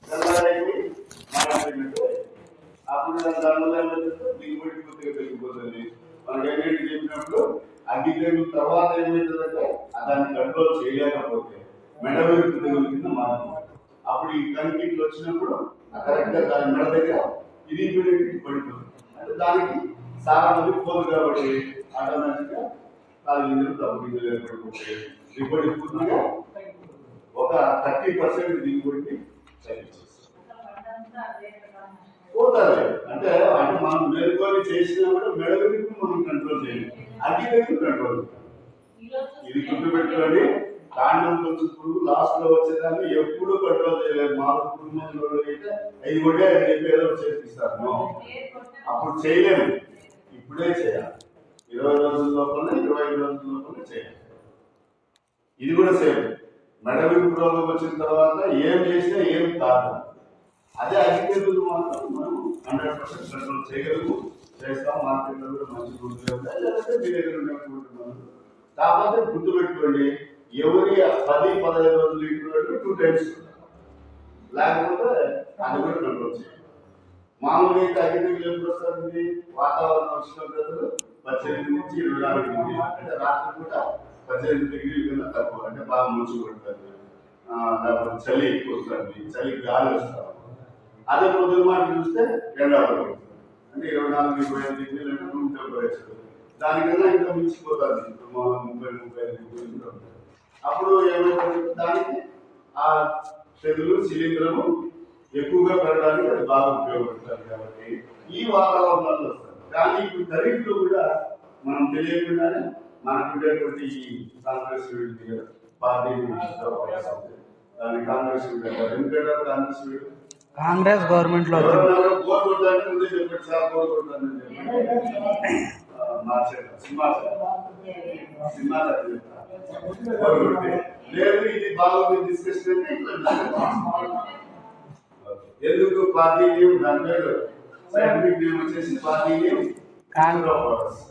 తెల్లారైపోయి మాట్లాడినట్టు అప్పుడు దానివల్ల ఏమైతే దిగుబడి పూర్తిగా పెరిగిపోతుంది. మనకి ఏంటంటే చెప్పినప్పుడు అగ్గి తెగులు తర్వాత ఏమవుతుందంటే దాన్ని కంట్రోల్ చేయలేకపోతే మెడవెరుపు తెగులు కింద మారుతుంది. అప్పుడు ఈ కంకిట్లు వచ్చినప్పుడు కరెక్ట్ గా దాని మెడ దగ్గర ఇది పడిపోతుంది. అంటే దానికి చాలా మంది పోదు కాబట్టి ఆటోమేటిక్ గా కాలు గింజలు తప్పు గింజలు ఏర్పడిపోతాయి. దిగుబడి పూర్తిగా ఒక 30% దిగుబడికి పోతారు. అంటే అంటే మనం మేలుకొని చేసినా కూడా మెడవెరుపు మనం కంట్రోల్ చేయలేము, అగ్గి తెగులు కంట్రోల్. ఇది గుర్తుపెట్టుకోండి. కాండం కొంచెం పురుగు లాస్ట్ లో వచ్చేదాన్ని ఎప్పుడు కంట్రోల్ చేయలేదు. మాకు కుటుంబంలో అయితే 5 కొట్టే అని చెప్పి ఏదో చేపిస్తారు. అప్పుడు చేయలేము, ఇప్పుడే చేయాలి. 20 రోజుల లోపల 25 రోజుల లోపల చేయాలి. ఇది కూడా సేమ్. మెడవింపు రోగం వచ్చిన తర్వాత ఏం చేసినా ఏం కాదు. అదే అగ్గి తెగులు మాత్రం మనం 100% కంట్రోల్ చేయగలము, చేస్తాం. మార్కెట్లో కూడా మంచి గుర్తులు ఉంటాయి, లేకపోతే మీ దగ్గర ఉన్నటువంటి. కాకపోతే గుర్తుపెట్టుకోండి, ఎవరి 10-15 రోజులు ఇంట్లో 2 టైమ్స్, లేకపోతే అది కూడా కంట్రోల్ చేయాలి. మామూలుగా అయితే అగ్గి తెగులు ఎప్పుడు వస్తుంది? వాతావరణ ఉష్ణోగ్రతలు 18 నుంచి 24 డిగ్రీలు, అంటే రాత్రి పూట 18 డిగ్రీల కన్నా తక్కువ, అంటే బాగా మంచు కొడుతుంది, లేకపోతే చలి ఎక్కువ వస్తుంది, చలి గాలి వస్తుంది. అదే పొద్దున మాట చూస్తే ఎండాపడుతుంది, అంటే 24-25 డిగ్రీలు అంటే రూమ్ టెంపరేచర్. దానికన్నా ఇంకా మించిపోతుంది, 30-35 డిగ్రీలు. అప్పుడు ఏమైతుంది? దానికి ఆ తెగులు శిలీంధ్రము ఎక్కువగా పెరగడానికి అది బాగా ఉపయోగపడుతుంది. కాబట్టి ఈ వాతావరణాలు వస్తుంది. కానీ ఇప్పుడు ఖరీఫ్లో కూడా మనం తెలియకుండానే మనకు ఉండేటువంటి ఈ కాంగ్రెస్ వీడు పార్టీ దాని కాంగ్రెస్ వీడు అంటారు. ఎందుకంటే కాంగ్రెస్ వీడు కాంగ్రెస్ గవర్నమెంట్ లో బోర్ కొట్టాలని ముందే చెప్పాడు సార్, బోర్ కొట్టాలని లేదు. ఇది బాగుంది డిస్కషన్ ఎందుకు పార్టీ నేమ్, దాని పేరు సైంటిఫిక్ నేమ్ వచ్చేసి పార్టీ నేమ్ కాంగ్రెస్.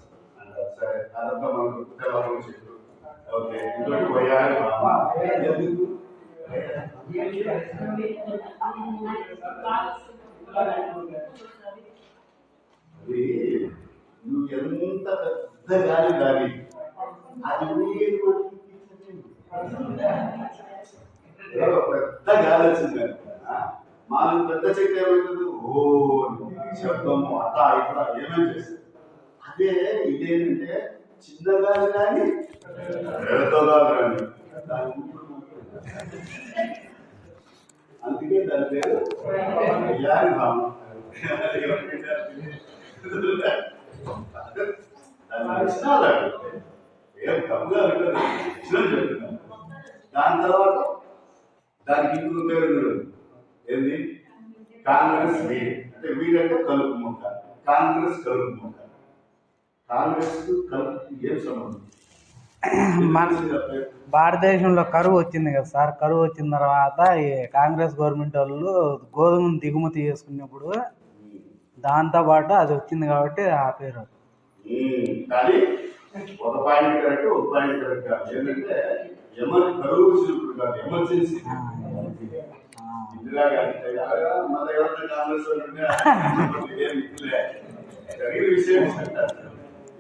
సరే, అదంతా మనకు తెలంగాణ చెప్పు. ఓకే, ఇంకోటి పోయాలి ఎందుకు అది నువ్వు ఎంత పెద్ద గాలి గాలి అది పెద్ద గాలి వచ్చింది. మాకు పెద్ద చెట్టు ఏమవుతుంది? ఓ శబ్దము అట్లా ఇట్లా ఏమేమి చేస్తుంది. అదే ఇదేంటంటే చిన్న గాలి కానీ పెద్దగా కానీ దాని అందుకే దాని పేరు వయ్యారి భావం. ఏం తప్పుగా చెప్తున్నాను. దాని తర్వాత దానికి ఇంకొక పేరు ఏంది? కాంగ్రెస్ వీడ్. అంటే వీడ్ అంటే కలుపు మొక్క, కాంగ్రెస్ కలుపు మొక్క. కాంగ్రెస్ కలుపు ఏం సంబంధం? భారతదేశంలో కరువు వచ్చింది కదా సార్. కరువు వచ్చిన తర్వాత ఈ కాంగ్రెస్ గవర్నమెంట్ వాళ్ళు గోధుమను దిగుమతి చేసుకున్నప్పుడు దాంతో పాటు అది వచ్చింది కాబట్టి ఆ పేరు. కానీ ఒక పాయింట్ కరెక్ట్, ఒక పాయింట్ కరెక్ట్ కాదు. ఏంటంటే కరువు వచ్చినప్పుడు కాదు, ఎమర్జెన్సీ. ఇందిరాగాంధీ మన ఎవరైనా కాంగ్రెస్ జరిగిన విషయం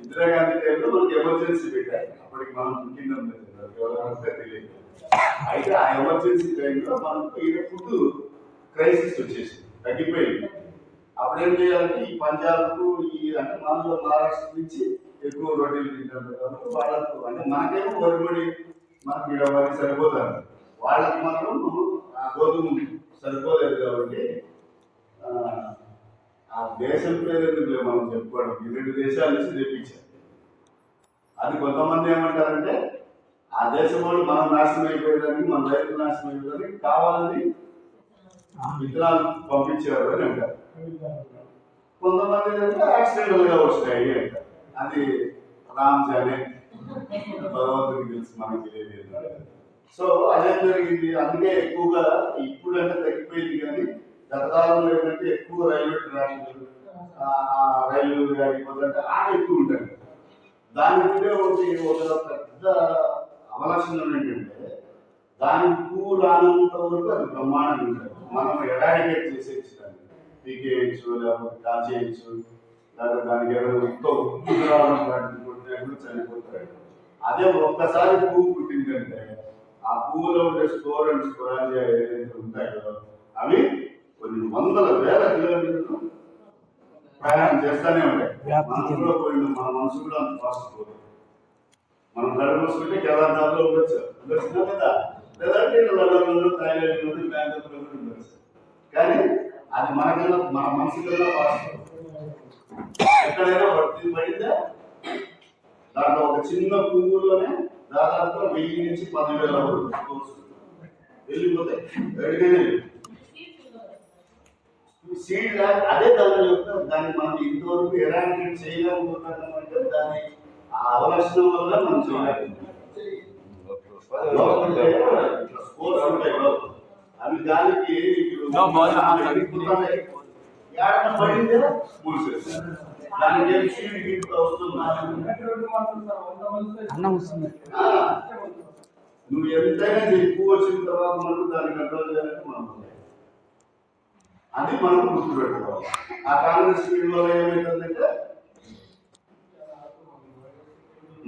ఇందిరాగాంధీ టైంలో మనకి ఎమర్జెన్సీ పెట్టారు. అప్పటికి మనం పుట్టిన తెలియదు. అయితే ఆ ఎమర్జెన్సీ టైంలో మనకు ఈ ఫుడ్ క్రైసిస్ వచ్చేసి తగ్గిపోయింది. అప్పుడు ఏం చేయాలంటే ఈ పంజాబ్కు ఈ అంటే మామూలుగా మహారాష్ట్ర నుంచి ఎక్కువ రొట్టెలు తింటారు కాబట్టి వాళ్ళకు, అంటే మనకేమో వరిబడి మనకి వరి సరిపోతుంది, వాళ్ళకి మాత్రం ఆ గోధుమ సరిపోలేదు. కాబట్టి ఆ దేశం పేరు ఎందుకు మనం చెప్పుకోవడం, ఈ 2 దేశాల నుంచి తెప్పించారు. అది కొంతమంది ఏమంటారంటే ఆ దేశం వాళ్ళు మనం నాశనం అయిపోయేదానికి, మన రైతులు నాశనం అయిపోయేదానికి కావాలని విత్తనాలు పంపించారు అని అంటారు. కొంతమంది అంటే యాక్సిడెంటల్ గా వస్తాయి అంటారు. అది రామ్ జానే, భగవంతుడికి తెలుసు, మనకి తెలియదు. సో అదే జరిగింది. అందుకే ఎక్కువగా ఇప్పుడు అంటే తగ్గిపోయింది, కానీ గత కాలంలో ఏంటంటే ఎక్కువ రైల్వే ట్రాఫిక్, రైలు అయిపోతుంటే ఎక్కువ ఉంటాయి. దాని మీద ఒక పెద్ద అవలక్షణం ఏంటంటే దానికి పువ్వు రానంత వరకు అది బ్రహ్మాండంగా ఉంటుంది. మనం ఎరాడికేట్ చేసేయచ్చు దాన్ని, పీకేయచ్చు, లేకపోతే కాల్చేయచ్చు, లేకపోతే దానికి ఏదైనా ఉప్పు రావడం లాంటివి కొట్టినా కూడా చనిపోతాడు. అదే ఒక్కసారి పువ్వు పుట్టిందంటే ఆ పువ్వులో ఉండే స్టోర్ అండ్ స్టోరాంజియా ఏదైతే ఉంటాయో అవి కొన్ని వందల వేల కిలోమీటర్లు ప్రయాణం చేస్తూనే ఉంటాయి. మనసులో పోయిన మన మనసు కూడా అంత ఫాస్ట్ పోతుంది. మనం కళ్ళు మూసుకుంటే కేదార్నాథ్లో ఉండొచ్చు, ఉండొచ్చునా లేదా, లేదంటే లండన్లో, థాయిలాండ్లో, బ్యాంకాక్లో కూడా ఉండొచ్చు. కానీ అది మనకన్నా మన మనసు కన్నా ఫాస్ట్. ఎక్కడైనా పడిందా దాంట్లో ఒక చిన్న పువ్వులోనే దాదాపుగా 1000 నుంచి 10,000 వరకు వెళ్ళిపోతాయి. ఎక్కడికైనా సీడ్ లాగా అదే దాని యొక్క దాన్ని మనం ఇంతవరకు ఎరాడికేట్ చేయలేకపోతున్నాం అంటే దాని ఆ అవలక్షణం వల్ల మనం చేయలేకపోతున్నాం. ఇట్లా స్కోర్స్ ఉంటాయి అవి దానికి ఏడన్నా పడిందే మూసేస్తారు. దానికి ఏం సీడ్ గిట్ వస్తుందా? నువ్వు ఎంతైనా ఎక్కువ వచ్చిన తర్వాత మనకు దాన్ని కంట్రోల్ చేయాలంటే మనం అది మనం గుర్తుపెట్టుకోవాలి. ఆ కాంగ్రెస్ స్పీడ్ వల్ల ఏమైతుందంటే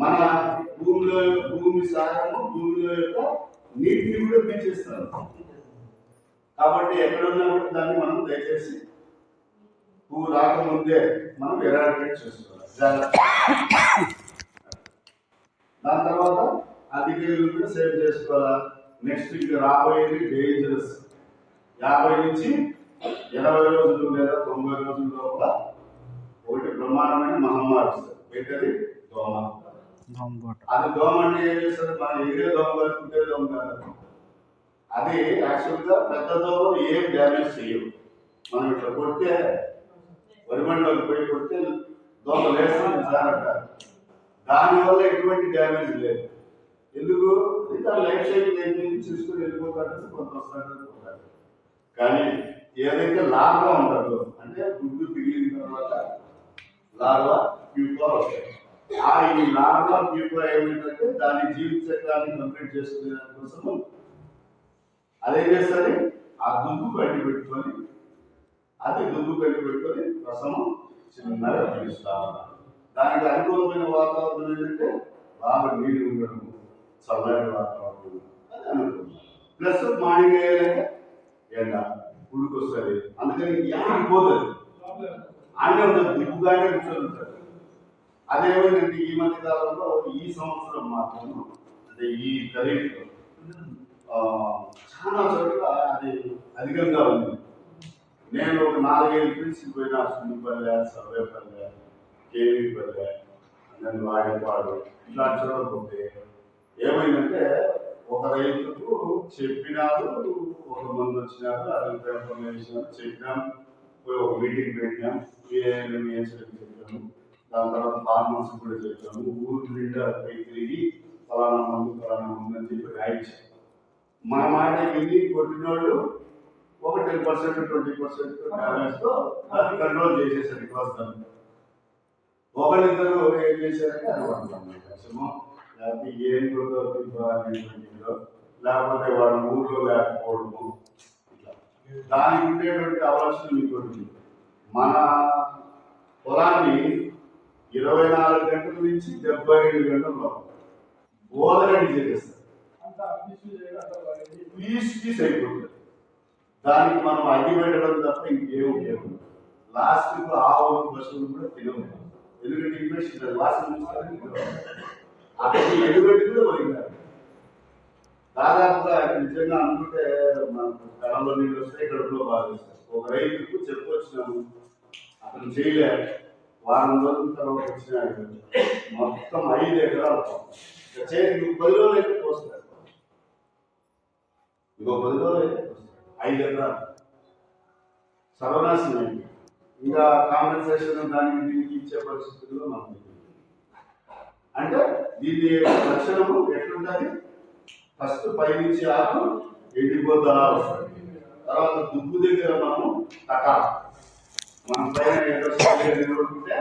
మన భూమి సారము, భూమిలో యొక్క నీటిని కూడా పెంచేస్తారు. కాబట్టి ఎక్కడున్నా కూడా దాన్ని మనం దయచేసి పువ్వు రాకముందే మనం ఎరాడికేట్ చేసుకోవాలి. దాని తర్వాత అధిక కూడా సేవ్ చేసుకోవాలా. నెక్స్ట్ ఇంకా రాబోయేది డేంజరస్. 50 నుంచి 80 రోజులు లేదా 90 రోజుల లోపల ఒకటి బ్రహ్మాండమైన మహమ్మారి వస్తుంది. ఏంటది? దోమ. అది దోమ అంటే ఏం చేస్తుంది? మనం ఎగిరే దోమ కాదు, కుట్టే దోమ కాదు. అది యాక్చువల్గా పెద్ద దోమలు ఏం డ్యామేజ్ చేయవు. మనం ఇట్లా కొడితే వరిమండలోకి పోయి కొడితే దోమ లేస్తుంది సార్ అంటారు. దానివల్ల ఎటువంటి డ్యామేజ్ లేదు. ఎందుకు? దాని లైఫ్ సైకిల్ చూసుకుని వెళ్ళిపోతాడు, కొంత వస్తాడు. కానీ ఏదైతే లార్వా ఉంటుందో అంటే గుడ్డు పిగిలిన తర్వాత లార్వా ప్యూపా వస్తాయి. ఈ లార్వా ప్యూపా ఏమిటంటే దాని జీవిత చక్రాన్ని కంప్లీట్ చేసుకునే దానికోసం అదేం చేస్తుంది? ఆ దుబ్బు కట్టి పెట్టుకొని రసము చిన్నగా పిలుస్తా. దానికి అనుకూలమైన వాతావరణం ఏంటంటే బాగా నీళ్ళు ఉండడం, చల్లటి వాతావరణం, అది అనుకూలం. ప్లస్ మార్నింగ్ అయ్యాలంటే ఎండ ఉడికొస్తుంది. అందుకని యాడికి పోతుంది, ఆడే ఉంటుంది, దిగుగానే కూర్చొని ఉంటుంది. అదేమైందంటే ఈ మధ్య కాలంలో ఈ సంవత్సరం మాత్రం అంటే ఈ ఖరీఫ్లో చాలా చోట్ల అది అధికంగా ఉంది. నేను ఒక 4-5 ఫీల్డ్స్కి పోయినా, సున్నిపల్లె, సర్వేపల్లె, కేవీపల్లె, నేను వాడేపాడు ఇట్లాంటి చోట్ల పోతే ఏమైందంటే ఒక రైతుకు చెప్పినారు, ఒక మంది వచ్చినారు, అది పేపర్లు వేసినారు, చెప్పినాం, పోయి ఒక మీటింగ్ పెట్టినాం, చెప్పాము. దాని తర్వాత ఫార్మర్స్ కూడా చెప్పాము. ఊరు నిండా పోయి తిరిగి ఫలానా మందు అని చెప్పి రాయించాం. మన మాట విని కొట్టినోళ్ళు ఒక 10%, 20% డ్యామేజ్తో దాన్ని కంట్రోల్ చేసేసారు. దాన్ని ఒకరిద్దరు ఏం చేశారంటే అది పడుతున్నాము, లేకపోతే ఏం కూడా లేకపోతే వాళ్ళ ఊళ్ళో లేకపోవడము, ఇట్లా దానికి ఉండేటువంటి అవకాశం ఇంకోటి. మన పొలాన్ని 24 గంటల నుంచి 72 గంటలు ఓదరడి చేసేస్తారు. పీస్ అయిపోతుంది. దానికి మనం అగ్గి పెట్టడం తప్ప ఇంకేం లేదు. లాస్ట్కు ఆవులు, పశువులు కూడా తినవు. ఎందుకంటే ఇన్ఫెక్షన్ వాసన అక్కడ ఎదుగుబడి కూడా పోయినారు. దాదాపుగా నిజంగా అనుకుంటే మనకు కళలో నీళ్ళు వస్తే కడుపులో బాగా వస్తాయి. ఒక రైతుకు చెప్పొచ్చినాము, అతను చేయలేదు. వారం రోజుల తర్వాత వచ్చినాడు, మొత్తం 5 ఎకరాలు చేతికి 10 రోజులు అయితే పోస్తారు. ఇంకో 10 రోజులు అయితే 5 ఎకరాలు సర్వనాశనం అయింది. ఇంకా కాంపెన్సేషన్ దానికి దీనికి ఇచ్చే పరిస్థితుల్లో మనకు అంటే దీని లక్షణము ఎట్లుంటుంది? ఫస్ట్ పైనుంచి ఆకు ఎండిపోతా వస్తుంది. తర్వాత దుబ్బు దగ్గర మనము తకాలి. మనం పైన నిలబడుకుంటే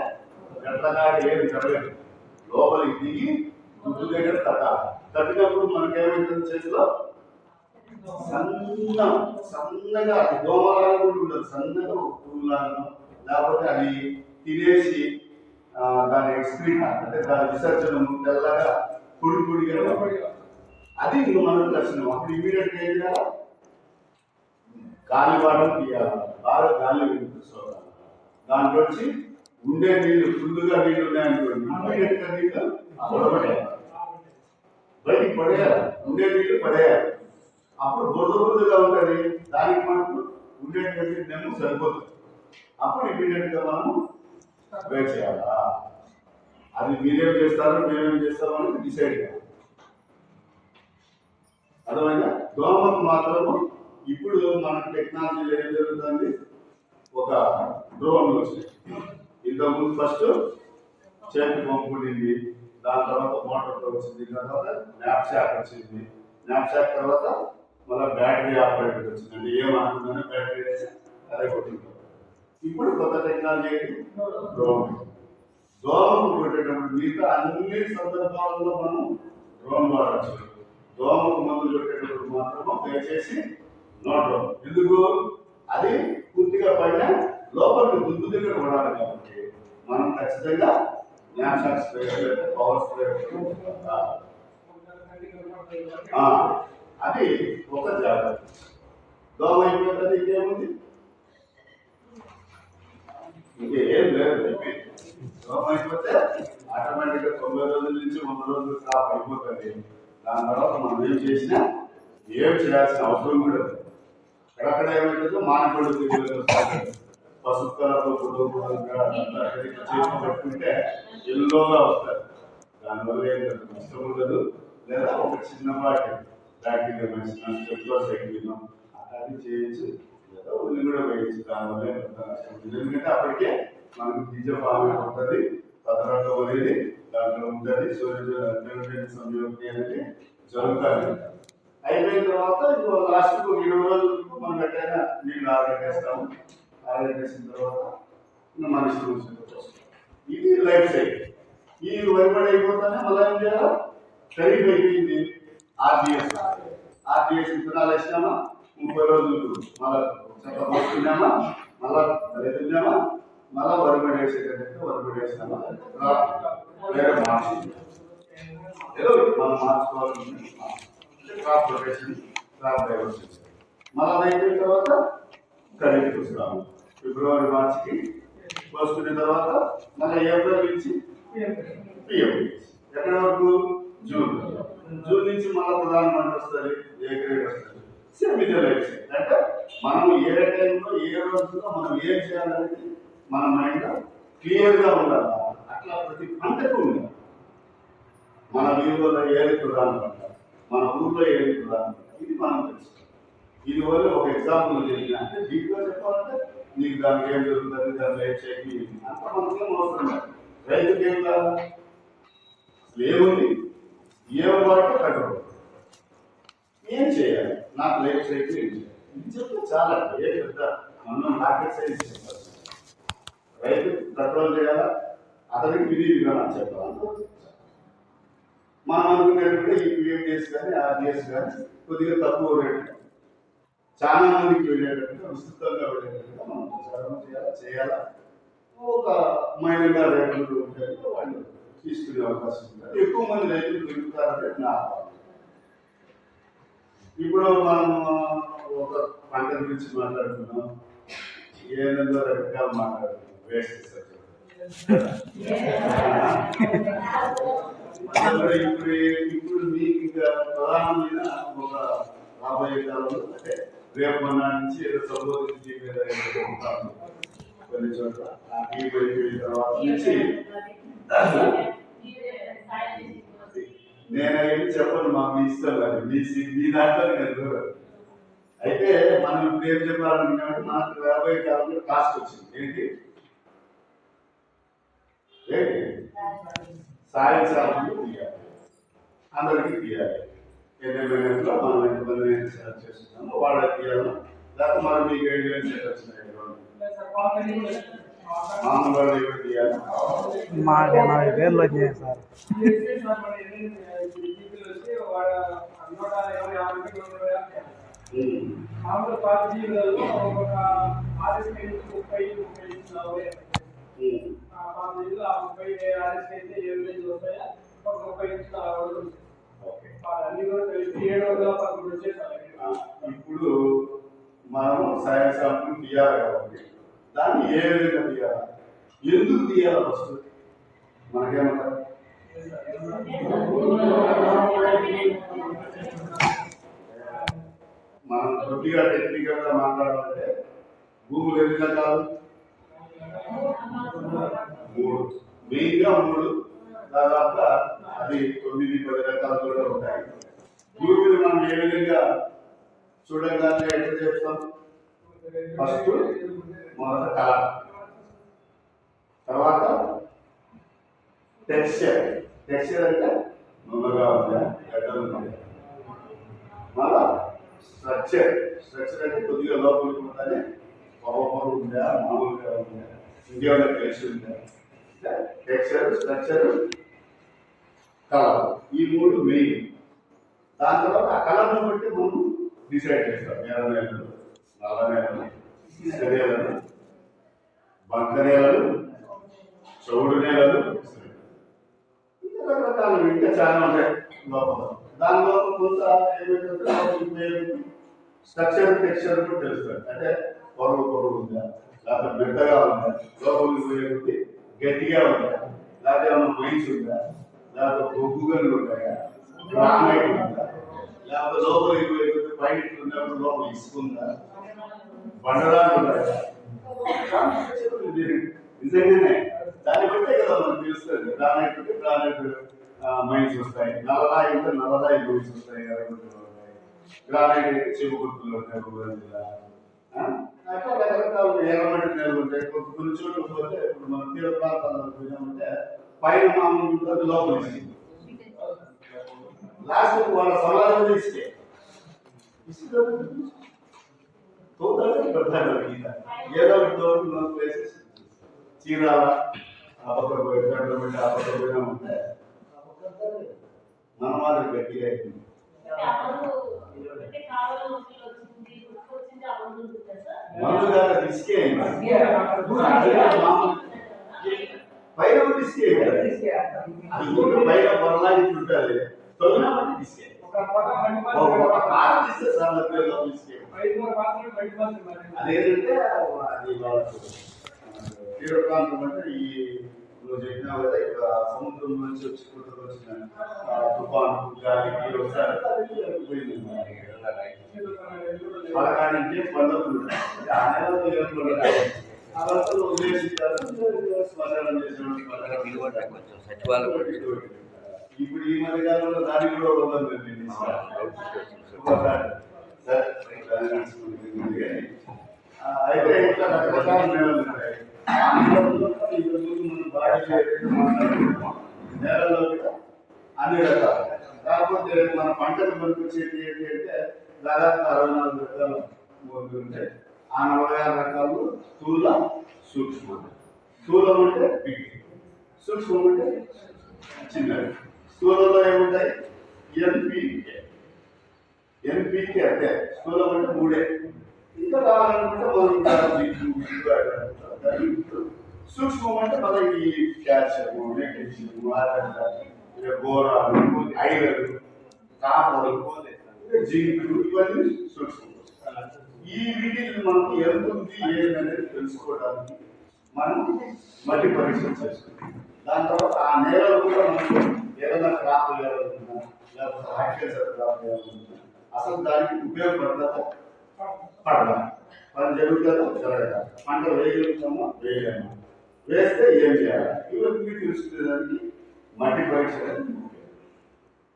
ఎట్లగా ఏమి జరగదు. లోపలికి దిగి దుబ్బు దగ్గర తకాలి. తట్టినప్పుడు మనకేమైతుంది? చేతిలో సన్నగా అది దోమలాగా కూడా ఉండదు, సన్నగా ఒక పువ్వులాగా, లేకపోతే అది తినేసి దాని ఎక్స్క్రీట్ అంటే దాని విసర్జనం తెల్లగా పొడి పొడిగా అది మనకు లక్షణం. అప్పుడు ఇమీడియట్ గా ఏం చేయాలి, గాలి వాడడం తీయాలి, బాగా గాలి వినిపిస్తుంది. దాంట్లో వచ్చి ఉండే నీళ్లు ఫుల్గా నీళ్లు ఉన్నాయనుకోండి, ఇమీడియట్ గా నీళ్ళు పొడబడేయాలి, బయటికి పడేయాలి, ఉండే నీళ్లు పడేయాలి. అప్పుడు బురదగా ఉంటుంది, దానికి మనకు ఉండేటువంటి నెమ్ము సరిపోతుంది. అప్పుడు ఇమీడియట్ గా మనము స్ప్రే చేయాలా. అది మీరేం చేస్తారో మేమేం చేస్తామో అనేది డిసైడ్ చేయాలి. అర్థమైనా? దోమకు మాత్రము ఇప్పుడు మన టెక్నాలజీలో ఏం జరుగుతుంది, ఒక డ్రోన్ వచ్చింది. ఇంతకుముందు ఫస్ట్ చేతి పంపు ఉండింది, దాని తర్వాత మోటార్తో వచ్చింది, తర్వాత న్యాప్సాక్ వచ్చింది, న్యాప్సాక్ తర్వాత మళ్ళీ బ్యాటరీ ఆపరేటర్ వచ్చింది. అంటే ఏమనుకుందని బ్యాటరీ వేసి అదే కొట్టింది. ఇప్పుడు కొత్త టెక్నాలజీ డ్రోన్. దోమకు కొట్టేటప్పుడు మిగతా అన్ని సందర్భాలలో మనం డ్రోన్ వాడచ్చు. దోమకు మందులు కొట్టేటప్పుడు మాత్రమే దయచేసి నో డ్రోన్. ఎందుకు? అది పూర్తిగా పైన లోపలికి దుద్దు దగ్గర కొడాలి కాబట్టి మనం ఖచ్చితంగా న్యాప్సాక్ స్ప్రే, పవర్ స్ప్రే, అది ఒక జాగ్రత్త. దోమ అయిపోతుంది, ఇంకేముంది, ఇంకేం లేదు. దోమ అయిపోతే ఆటోమేటిక్ గా 90 రోజుల నుంచి 100 రోజులు స్టాప్ అయిపోతుంది. దాని తర్వాత మనం ఏం చేసినా ఏం చేయాల్సిన అవసరం కూడా లేదు. ఎక్కడెక్కడ ఏమైతుందో మానవుడు పసుపు కలర్లో చేతిలో పెట్టుకుంటే ఎల్లోగా వస్తారు. దానివల్ల ఏం నష్టం ఉండదు. లేదా ఒక చిన్నపాటి బ్యాక్టీరియా మెడిసిన్, స్టెప్టోసైక్లిన్ అట్లాంటివి చేయొచ్చు, లేదా ఉల్లి కూడా వేయచ్చు. దానివల్ల నష్టం ఉంటుంది. ఎందుకంటే అప్పటికే మనకు బీజపాలన ఉంటుంది, పదరంగం అనేది దాంట్లో ఉంటుంది, సూర్య సంయోగి అనేది జరుగుతుంది. అయిపోయిన తర్వాత ఇంకో లాస్ట్కి 20 రోజులకు మనం ఎట్టయినా నీళ్ళు ఆరగట్టేస్తాము. ఆరగట్టేసిన తర్వాత మనిషి వస్తాం. ఇది లైఫ్ సైకిల్. ఈ వరిపడి అయిపోతానే మళ్ళీ ఏం చేయాలి, ఖరీఫ్ అయిపోయింది, ఆర్డిఎస్ విత్తనాలు వేసినామా, 30 రోజులు మళ్ళా చెత్త పోసుకున్నామా, మళ్ళా రైతున్నామా, మళ్ళా వరిపడి వేసేటట్టు వరిపడి వేసినామా, వేరే మార్చి ఏదో మనం మార్చుకోవాలని క్రాప్ రొటేషన్, క్రాప్ డైవర్సిటీ. మళ్ళీ అయిపోయిన తర్వాత ఖరీఫ్ వస్తాము. ఫిబ్రవరి మార్చికి పోసుకున్న తర్వాత మళ్ళీ ఏప్రిల్ నుంచి పిఎం, ఎక్కడి వరకు జూన్ నుంచి మళ్ళీ ప్రధానమంత్రి వస్తుంది, ఏ గ్రేడ్ వస్తుంది. సేమ్ ఇదే లైఫ్ సైకిల్. అంటే మనం ఏ టైంలో ఏ రోజుల్లో మనం ఏం చేయాలనేది మన మైండ్ క్లియర్గా ఉండాలి. అట్లా ప్రతి పంటకు ఉండాలి. మన వీధిలో ఏది ప్రధాన పంట, మన ఊర్లో ఏది ప్రధాన పంట, ఇది మనం తెలుసుకోవాలి. ఇది వల్ల ఒక ఎగ్జాంపుల్ చెప్పిన అంటే డీప్గా చెప్పాలంటే నీకు దానికి ఏం జరుగుతుంది, దాని లైఫ్ సైకిల్ అంత మనసులో అవసరం లేదు. రైతుకి ఏం కాదు, ఏముంది, ఏం వాడితే కంట్రోల్, ఏం చేయాలి, నాకు లైఫ్ సైకిల్ ఏం చేయాలి, ఇది చెప్తే చాలా. ఏ పెద్ద మనం రాకెట్ సైన్స్ చెప్పాలి. రైతు కంట్రోల్ చేయాలా, అతనికి విధి విధానం చెప్పాలి. మనం అనుకునేటువంటి ఈ పిఎండిఎస్ కానీ ఆర్డిఎస్ కానీ కొద్దిగా తక్కువ రేటు, చాలా మందికి వెళ్ళేటట్టుగా విస్తృతంగా వెళ్ళేటట్టుగా మనం ప్రచారం చేయాలా. ఒక మైనగా రైతులు ఉంటాయి, వాళ్ళు తీసుకునే అవకాశం ఉంటుంది. ఎక్కువ మంది రైతులు పెరుగుతారనేది నా భావన. ఇప్పుడు మనం ఒక పంట గురించి మాట్లాడుతున్నాం, ఏదో రకాలు మాట్లాడుతున్నాం, వేస్ట్ ఇప్పుడు మీకు ఇంకా ప్రధానమైన ఒక రాబోయే కాలంలో అంటే రేపు మొన్న నుంచి ఏదో సంబోధించి కొన్ని చోట్ల తర్వాత నుంచి నేను ఏమి చెప్పను, మాకు ఇష్టం లేదు, మీ దాంట్లో నేను దూరం. అయితే మనం ఇప్పుడు ఏం చెప్పాలనుకున్నామంటే మనకు రాబోయే కాలంలో కాస్ట్ వచ్చింది. ఏంటి సాయం సాధనలు తీయాలి, అందరికీ తీయాలి. ఏదైనా మనం ఎంతమంది సెలెక్ట్ చేస్తున్నామో వాళ్ళకి తీయాలి. లేకపోతే మనం మీ గైడ్లైన్స్ వచ్చినాయి మామూలు ఎవరు తీయాలి, మా 40 పేర్లు వచ్చాయి సార్. మామూలు పాత జీవులలో ఒక 30 40 పాత జీవులు ఆ 30 ఆర్ఎస్ అయితే 7 వస్తాయా ఒక 30 నుంచి అలా ఉంటుంది. అన్ని కూడా కలిపి 711 వచ్చేసారు. ఇప్పుడు మనం సైన్స్ శాంపుల్ తీయాలి కాబట్టి దాన్ని ఏ విధంగా తీయాలి, ఎందుకు తీయాలి ఫస్ట్ మనకేమంటారు? మనం కొద్దిగా టెక్నికల్ గా మాట్లాడాలంటే భూములు ఎన్ని రకాలు? 3, మెయిన్ గా 3, దాదాపుగా అది 9-10 రకాలు కూడా ఉంటాయి. భూమిని మనం ఏ విధంగా చూడగానే ఎట్లా చేస్తాం? ఫస్ట్ మొదట కలర్, తర్వాత టెక్స్చర్. టెక్స్చర్ అంటే నున్నగా ఉందా, గడ్డలు ఉందా. మళ్ళా స్ట్రక్చర్ అంటే కొద్దిగా లోపలికి ఉండాలి, పొర ఉందా, మామూలుగా ఉందా, ఇంకేమైనా కలిసి ఉందా. టెక్స్చర్, స్ట్రక్చర్, కలర్, ఈ 3 మెయిన్. దాని తర్వాత ఆ కలర్ను బట్టి మనం డిసైడ్ చేస్తాం. ఎర్ర నేలలు, నల్ల నేలలు, నేలలు, బంక నేలలు, చౌడు నేలలు, ఇంకా రకరకాలు ఇంకా చాలా ఉంటాయి లోపల. దాని లోపల కొంత ఏమైతే స్ట్రక్చర్, టెక్స్చర్ కూడా తెలుస్తుంది. అంటే పొరలు ఉందా, లేకపోతే మెత్తగా ఉందా, లోపలికి పోయేది గట్టిగా ఉందా, లేకపోతే ఏమైనా మైన్స్ ఉందా, లేకపోతే బొగ్గుగలు ఉంటాయా, గ్రానైట్ ఉందా, లేకపోతే లోపలికి పోయేది పైన ఉన్నప్పుడు లోపల ఇసుకుందా, బండరాలు ఉంటాయా. నిజంగానే దాన్ని బట్టే కదా మనకు తెలుస్తుంది. గ్రానైట్ ఉంటే గ్రానైట్ మైన్స్ వస్తాయి, నల్లరాయి ఉంటే నల్లరాయి మైన్స్ వస్తాయి, గ్రానైట్ అయితే చెవు గుర్తులు ఉంటాయి. అట్లా రకరకాల ఎర్రమట్టి నేలలు ఉంటాయి. కొన్ని చోట్ల పోతే ఇప్పుడు మన తీర ప్రాంతాల్లో పోయినామంటే పైన మామూలు ఉంటుంది, లోపల లాస్ట్ వాళ్ళ సమాజం ఇస్తే ఏదో ఒకటి ప్లేసెస్ చీరాల ఆ పక్క పోయి ఆ పక్క పోయినామంటే మన మాదిరి గట్టిగా అయిపోయింది. మందుగా తీసుకే పైన తీసుకే పైన పొరలాగి ఉంటుంది, తొలినామంటే తీసుకే అదేంటంటే అది తీర ప్రాంతం అంటే ఈ నువ్వు చెప్పినా కదా ఇక్కడ సముద్రం నుంచి వచ్చి వచ్చిన తుఫాను గాలికి ఒకసారి పలకానికి పండుగలు ఆ నెలలో అవంతా ఉద్దేశించారు. శ్మశానం ఇప్పుడు ఈ మధ్య కాలంలో దానికి కూడా ఉండదు. అయితే ఇట్లా రకరకాల నేలలు ఉంటాయి. నేలలో కూడా అన్ని రకాలు. కాకపోతే మన పంటలు పనికొచ్చేది ఏంటి అంటే దాదాపు 64 రకాలు ఉంటాయి. ఆ 46 రకాలు స్థూల, సూక్ష్మం. స్థూలం అంటే బిగ్, సూక్ష్మం అంటే చిన్నది. స్థూలంలో ఏముంటాయి? ఎన్పికే అంటే స్థూలం అంటే 3. ఇంకా కావాలనుకుంటే మనం సూక్ష్మం అంటే మనకి క్యాల్షియం, మెగ్నీషియం, బోరాలు, ఐరన్, కాపరు, జింక్, ఇవన్నీ సూక్ష్మం. ఈ వీటిని మనకు ఎంత ఉంది ఏదనేది తెలుసుకోవడానికి మనం మట్టి పరీక్ష చేసుకుంటాం. దాని తర్వాత ఆ నేలలో కూడా మనకు ఏదైనా క్రాప్ వేయాలనుకున్నా, లేకపోతే హార్టికల్చర్ క్రాప్ వేయాలనుకున్నా అసలు దానికి ఉపయోగపడదా, పడదా, పని జరుగుతుందా, జరగదా, పంట వేయగలుగుతామా, వేయలేమా, వేస్తే ఏం చేయాలి, ఇవన్నీ తెలుసుకునేదానికి మట్టి పరీక్ష.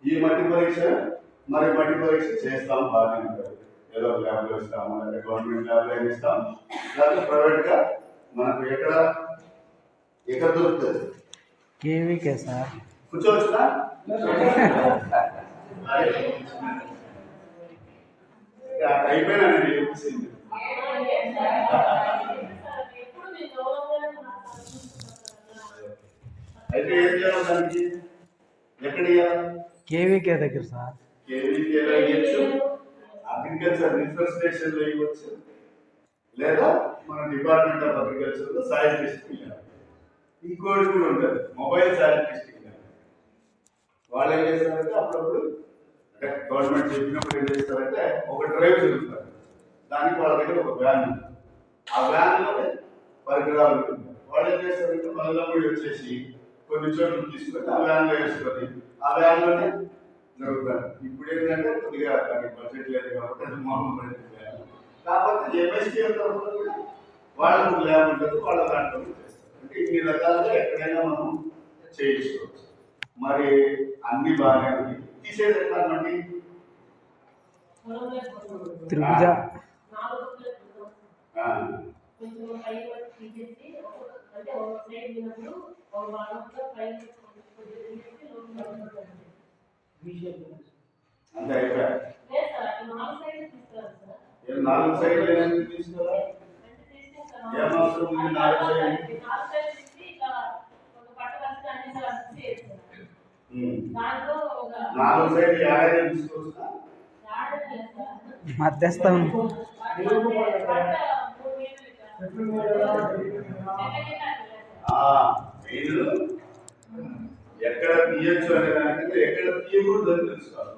ఈ మట్టి పరీక్ష చేస్తాము, బాగానే ఉంటుంది. ఏదో ల్యాబ్లో ఇస్తాము, లేదా గవర్నమెంట్ ల్యాబ్లో ఇస్తాం, లేకపోతే ప్రైవేట్గా మనకు ఎక్కడ దొరుకుతుంది. కేవీకే సార్ కూర్చోవచ్చునా? అయిపోయినానండి. అయితే ఏం చేయాలి దానికి? ఎక్కడ ఇవ్వాలి? కేవీకే దగ్గర సార్. కేవీకేలో ఇవ్వచ్చు, అగ్రికల్చర్ రీసెర్చ్ స్టేషన్ లో ఇవ్వచ్చు, లేదా మన డిపార్ట్మెంట్ ఆఫ్ అగ్రికల్చర్ లో సాయిల్ టెస్టింగ్ ల్యాబ్. ఇంకోటి కూడా ఉంటుంది, మొబైల్ సాయిల్ టెస్టింగ్ ల్యాబ్. వాళ్ళు ఏం చేస్తారంటే అప్పుడప్పుడు అంటే గవర్నమెంట్ చెప్పినప్పుడు ఏం చేస్తారంటే ఒక డ్రైవ్ జరుగుతారు, దానికి వాళ్ళ దగ్గర ఒక వ్యాన్ ఉంటుంది. ఆ వ్యాన్ లోనే పరికరాలు ఉంటుంది. వాళ్ళు ఏం చేస్తారంటే మళ్ళీ కూడా వచ్చేసి కొన్ని చోట్ల తీసుకొని ఆ వ్యాన్ లో వేసుకొని ఆ వ్యాన్ లోనే జరుగుతారు. ఇప్పుడు ఏంటంటే కొద్దిగా దానికి బడ్జెట్ లేదు కాబట్టి అది మామూలు బడ్జెట్ వ్యాన్. కాకపోతే ఎంఎస్టీ తరఫున కూడా వాళ్ళకు ల్యాబ్ ఉంటుంది, వాళ్ళ దాంట్లో చేస్తారు. అంటే ఇన్ని రకాలుగా ఎక్కడైనా మనం చేయించుకోవచ్చు. మరి అన్ని బాగానే ఉంది. తీసేది ఎట్లా అండి? త్రిభుజ అంతే అయిపోయా. 4 సైడ్లు ఏమైనా తీసుకోవాలా? ఏమవసరం ఉంది 4 సైడ్లు? 4 సైడ్లు ఏడైనా తీసుకోవచ్చునా? మధ్యస్థం మీరు ఎక్కడ తీయచ్చు అనే దానికంటే ఎక్కడ తీయకూడదు అని తెలుసుకోవాలి.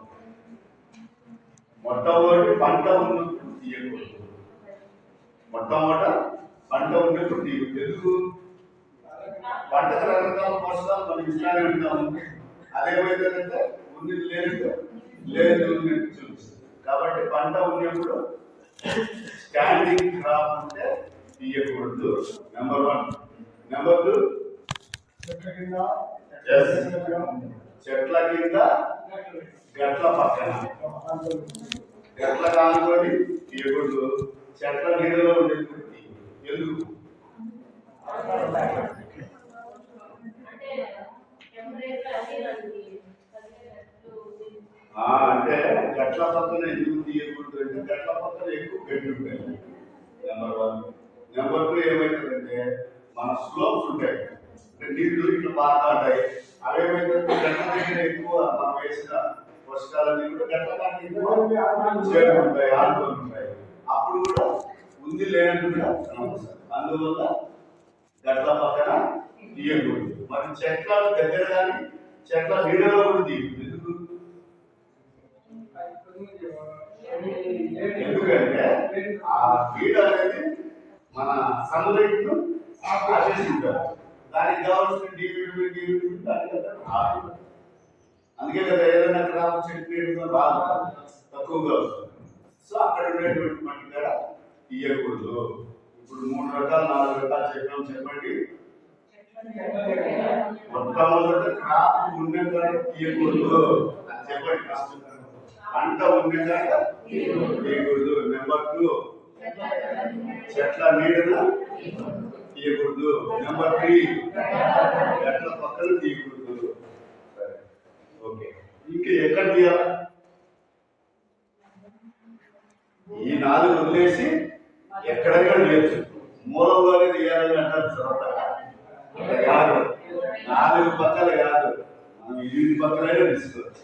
మొట్టమొదటి పంట ఉన్నప్పుడు తీయకూడదు. మొట్టమొదట పంట ఉన్నప్పుడు తీయకూడదు. ఎందుకు? పంటకు రకరకాల పోషకాలు మనం ఇట్లానే ఉంటాము. అదేమైతుందంటే ఉంది లేదు లేదు ఉన్నట్టు చూపిస్తుంది. కాబట్టి పంట ఉన్నప్పుడు స్టాండింగ్ క్రాప్ ఉంటే తీయకూడదు. నెంబర్ 1. నెంబర్ 2, చెట్ల కింద గట్ల పక్కన గట్ల కానుకొని తీయకూడదు. చెట్ల నీడలో ఉండేది ఎందుకు? అంటే గట్ల పక్కన ఎందుకు తీయకూడదు అంటే గట్ల పక్కన ఎక్కువ గడ్డి ఉంటాయి. నెంబర్ 1. నెంబర్ 2 ఏమైతుందంటే మన స్లోప్స్ ఉంటాయి, అంటే నీళ్లు ఇట్లా బాగా ఉంటాయి. అవేమైతుందంటే గట్ల దగ్గర ఎక్కువ మనం వేసిన పోషకాలన్నీ కూడా గట్ల దాన్ని ఎక్కువ చేరుకుంటాయి, ఆనుకొని ఉంటాయి. అప్పుడు కూడా ఉంది లేనట్టు కూడా కనపడుతుంది. అందువల్ల గట్ల పక్కన తీయకూడదు. మరి చెట్ల దగ్గర కానీ చెట్ల నీడలో కూడా తీయకూడదు. ఎందుకంటే ఆ వీడ అనేది మన సన్లైట్ ను ఆశిస్తూ ఉంటారు. దానికి కావాల్సిన డివిటమిన్ దానికి అందుకే కదా ఏదైనా క్రాప్ చెట్టు బాగా తక్కువగా వస్తుంది. సో అక్కడ ఉండేటువంటి మట్టి కూడా తీయకూడదు. ఇప్పుడు 3 రకాలు 4 రకాలు చెప్పండి. మొట్టమొదట క్రాప్ ఉండేదాకా తీయకూడదు అని చెప్పండి. పంట ఉండేదాకా తీయకూడదు. నెంబర్ 2, చెట్ల నీడన తీయకూడదు. నెంబర్ 3, చెట్ల పక్కన తీయకూడదు. సరే, ఓకే. ఇంకా ఎక్కడ తీయాలి? ఈ 4 వదిలేసి ఎక్కడైనా తీయచ్చు. మూలంలోనే తీయాలని అంటారు. కాదు, 4 పక్కలు కాదు, మనం 8 పక్కలైనా తీసుకోవచ్చు,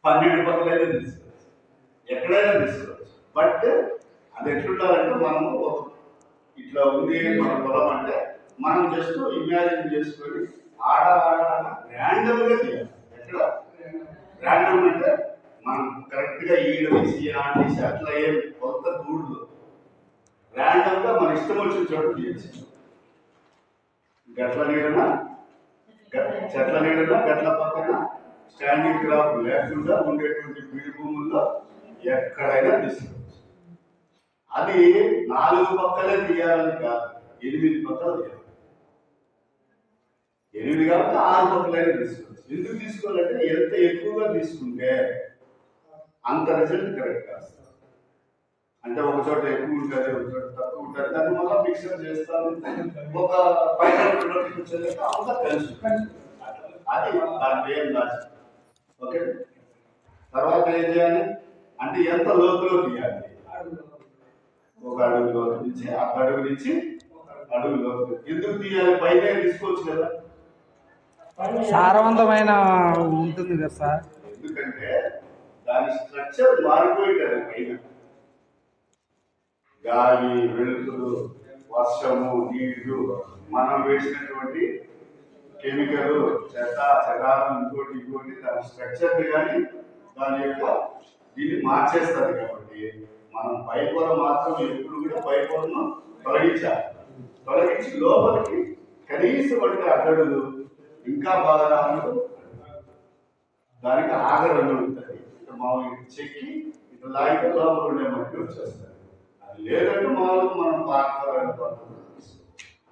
12 పక్కలైనా తీసుకోవచ్చు, ఎక్కడైనా తీసుకోవచ్చు. బట్ అది ఎట్లుండాలంటే మనము ఇట్లా ఉంది మన పొలం అంటే మనం జస్ట్ ఇమాజిన్ చేసుకొని ఆడ ర్యాండమ్ గా తీయాలి. ఎక్కడ ర్యాండమ్ అంటే మనం కరెక్ట్ గా ఈడ తీసి ఆడేసి అట్లా ఏం కొత్త కూడదు. ర్యాండమ్ గా మన ఇష్టం వచ్చిన చోట తీయచ్చు. చెట్ల నీడన గట్ల పక్కన స్టాండింగ్ క్రాప్ లేకుండా ఉండేటువంటి బీడు భూముల్లో ఎక్కడైనా తీసుకోవచ్చు. అది 4 పక్కలే తీయాలని కాదు, 8 పక్కలు తీయాలి. 8 కాబట్టి 6 పక్కలైనా తీసుకోవచ్చు. ఎందుకు తీసుకోవాలంటే ఎంత ఎక్కువగా తీసుకుంటే అంత రిజల్ట్ కరెక్ట్ కాదు. అంటే ఒక చోట ఎక్కువ ఉంటుంది, ఒక చోట తక్కువ ఉంటుంది. దాన్ని మళ్ళీ మిక్సర్ చేస్తాను. ఒక 500 కిలోమీటర్స్ వచ్చేదాకా అంతా కలిసి అది దాని ఏం రాదు. ఓకే. తర్వాత ఏం చేయాలి అంటే ఎంత లోతులో తీయాలి? 1 అడుగు లోతు నుంచి 1 అడుగు నుంచి 1 అడుగు లోతు. ఎందుకు తీయాలి? పైన తీసుకోవచ్చు కదా, సారవంతమైన ఉంటుంది కదా సార్. ఎందుకంటే దాని స్ట్రక్చర్ మారిపోయి కదా పైన. గాలి, వెలుతురు, వర్షము, నీళ్లు, మనం వేసినటువంటి కెమికల్, చెత్త చెదారం, ఇంకోటి దాని స్ట్రక్చర్ కానీ దాని యొక్క దీన్ని మార్చేస్తుంది. కాబట్టి మనం పై పొర మాత్రం ఎప్పుడు కూడా పై పొరను తొలగించాలి. తొలగించి లోపలికి కనీసం అంటే అడ్డడుగు ఇంకా బాగా రాదు. దానికి ఆగరణ ఉంటుంది. ఇట్లా మామూలుగా చెక్కి ఇట్లా లాగితే లోపల ఉండే మట్టి వచ్చేస్తుంది. అది లేదంటే మామూలుగా మనం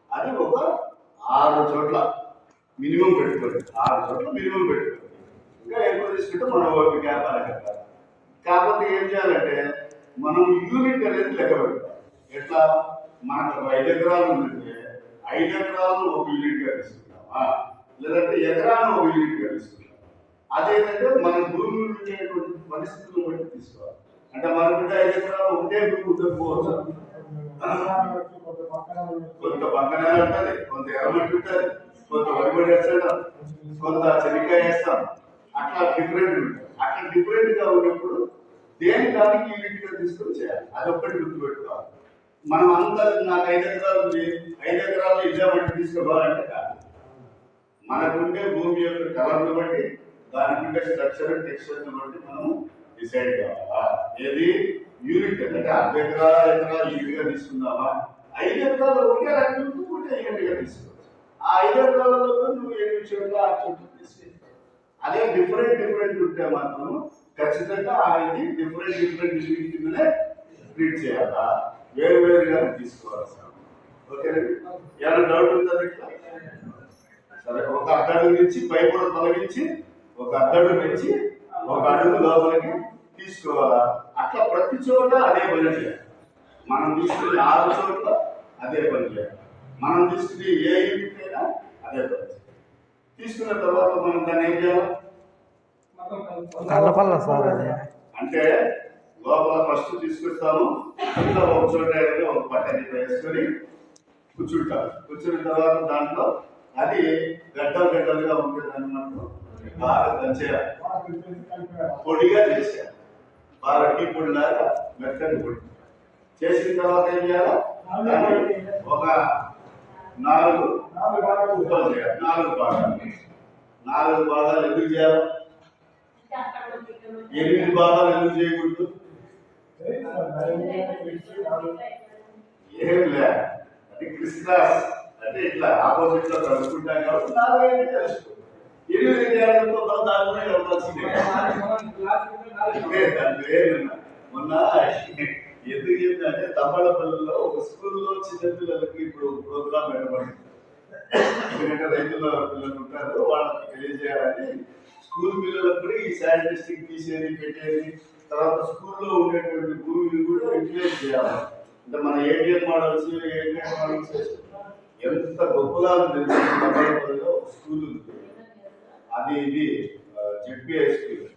అది ఒక 6 చోట్ల మినిమం పెట్టుకోండి. 6 చోట్ల మినిమం పెట్టుకోండి. ఇంకా ఎక్కువ తీసుకుంటే మనం ఓపిక వ్యాపారం. కాకపోతే ఏం చేయాలంటే మనం యూనిట్ అనేది లెక్క పెడతాం. ఎట్లా మనకు 5 ఎకరాలు ఉందంటే 5 ఎకరాలను ఒక యూనిట్గా తీసుకుంటామా, లేదంటే ఎకరాలను ఒక యూనిట్గా తీసుకుంటాం. అదేంటంటే మన భూమి ఉండేటువంటి పరిస్థితులను బట్టి తీసుకోవాలి. అంటే మనకుంటే 5 ఎకరాలు ఉంటే భూమి ఉండకపోవచ్చు. కొంత పక్కనే ఉంటుంది, కొంత ఎర్రమట్టి ఉంటుంది, కొంత వరిబడి వేస్తాం, కొంత చెనిక్కాయ వేస్తాం. అట్లా డిఫరెంట్ ఉంటుంది. అట్లా డిఫరెంట్ గా ఉన్నప్పుడు దేని దానికి యూనిట్ గా తీసుకొని చేయాలి. అదొక్కటి గుర్తుపెట్టుకోవాలి. మనం అంతా నాకు 5 ఎకరాలు ఉంది, 5 ఎకరాలు ఇదే మట్టి తీసుకోవాలంటే కాదు. మనకుండే భూమి యొక్క కలర్ను బట్టి, దానికి ఉండే స్ట్రక్చర్ టెక్స్చర్ని బట్టి మనం డిసైడ్ కావాలా. ఏది యూనిట్ అంటే 1/2 ఎకరాలు యూనిట్గా తీసుకుందామా, 5 ఎకరాలు ఒకే రకం ఉంటే యూనిట్గా తీసుకోవచ్చు. ఆ 5 ఎకరాలలో నువ్వు 7 చోట్ల 6 చోట్ల తీసుకెళ్ళి అదే డిఫరెంట్ ఉంటే మాత్రం ఖచ్చితంగా ఇది డిఫరెంట్ యూనిట్ కిందనే ట్రీట్ చేయాలా, వేరుగా తీసుకోవాలి. ఓకేనండి, ఏమైనా డౌట్ ఉందా? సరే, ఒక అడ్డడుగు నుంచి పై పొర తొలగించి ఒక అడ్డడుగు నుంచి ఒక అడుగు లోపలికి తీసుకోవాలా. అట్లా ప్రతి చోట అదే పని చేయాలి. మనం తీసుకునే 6 చోట్ల అదే పని చేయాలి. మనం తీసుకునే ఏ యూనిట్ అయినా అదే పని చేయాలి. తీసుకున్న తర్వాత మనం దాన్ని ఏం చేయాలి? కలపల్ల సార్ అది. అంటే లోపల ఫస్ట్ తీసుకొస్తాము, ఇంకా ఒక చోట ఒక పట్టని వేసుకొని కూర్చుంటాం. కూర్చున్న తర్వాత దాంట్లో అది గడ్డలుగా ఉంటుంది అన్నమాట. బాగా దంచేయాలి, పొడిగా చేసేయాలి. బాగా టీ పొడిలాగా మెత్తని పొడి చేసిన తర్వాత ఏం చేయాలి? దాన్ని ఒక 4 ముక్కలు చేయాలి. 4 భాగాలు ఎందుకు చేయాలి? 8 భాగాలు ఎందుకు చేయకూడదు? ఏం లే, అది క్రిస్మస్ అంటే ఇట్లా ఆపోజిట్ లో కలుసుకుంటాం కాబట్టి 4 అయితే తెలుసుకో. 8 చేయాలంటే దాంట్లో ఇవ్వాల్సిందే. మొన్న ఎందుకు చెప్తే తమ్మలపల్లిలో ఒక స్కూల్లో చిన్నపిల్లలకి ఇప్పుడు ప్రోగ్రామ్ పెట్టబడింది. ఎందుకంటే రైతుల పిల్లలు ఉంటారు, వాళ్ళకి తెలియజేయాలని స్కూల్ పిల్లలకు కూడా ఈ శాండ్ టెస్టింగ్ తీసేది పెట్టేది. తర్వాత స్కూల్లో ఉండేటువంటి భూమిని కూడా యూటిలైజ్ చేయాలి. అంటే మన ఏటీఎం మోడల్స్ ఎంత గొప్పగా ఉంది. తమ్మలపల్లిలో స్కూల్ ఉంది, అది ఇది జెడ్పీఐ స్కూల్.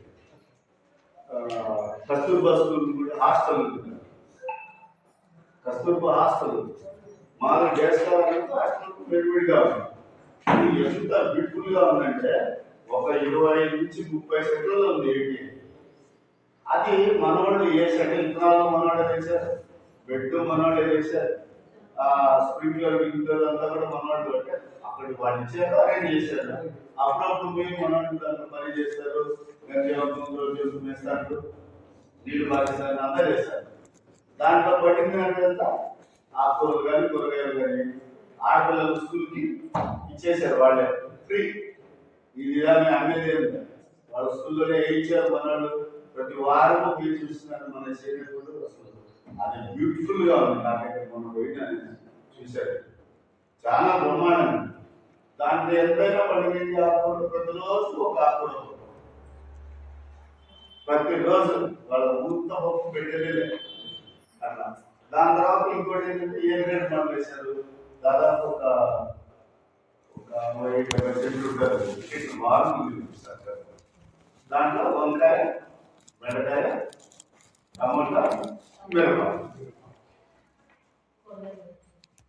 కస్తూర్బా స్కూల్ కూడా హాస్టల్ ఉంది. కస్తూర్బా హాస్టల్ మాకు దేశాలంతా హాస్టల్ విడివిడిగా ఉంది. ఇది ఎంత బ్యూటిఫుల్ గా ఉందంటే ఒక 25 నుంచి 30 సెంటర్లో ఉంది ఏటీఎం. అది మనవాళ్ళు ఏ సెంటర్ విత్తనాలు మనవాళ్ళే వేశారు, బెడ్ మనవాళ్ళే వేశారు, స్ప్రింక్లర్ అంతా కూడా మనవాళ్ళు అంటే అక్కడికి వాళ్ళు ఇచ్చారు, అరేంజ్ చేశారు. అప్పుడప్పుడు మేము మనవాళ్ళు దాంట్లో పని చేస్తారు, గంజాలు వేస్తారు, నీళ్లు పాటిస్తారు, అంతా చేస్తారు. దాంట్లో పడింది అంటే ఆకుకూరలు కానీ కూరగాయలు కానీ ఆడపిల్లలు స్కూల్కి ఇచ్చేసారు, వాళ్ళే ఫ్రీ. ఇది కానీ అనేది ఏంటి, వాళ్ళ స్కూల్లోనే ఇచ్చారు. మనవాళ్ళు ప్రతి వారం పోయి చూస్తున్నారు మన చేనేతలు. అసలు అది బ్యూటిఫుల్ గా ఉంది. నాకైతే మొన్న పోయినా చూశారు, చాలా బ్రహ్మాండం. దాంట్లో ఎంతైనా పండుగ ఆకుకూరలు ప్రతిరోజు ఒక ఆకుకూర, ప్రతిరోజు వాళ్ళ ఊత పప్పు పెట్టలేదు అట్లా. దాని తర్వాత ఇంకోటి ఏంటంటే ఏ గ్రేడ్ మనం వేశారు, దాదాపు ఒక 50 సెంట్లు ఉంటుంది. మార్పులు చూపిస్తారు. దాంట్లో వంకాయ, బెండకాయ, టమాటా, మిరప,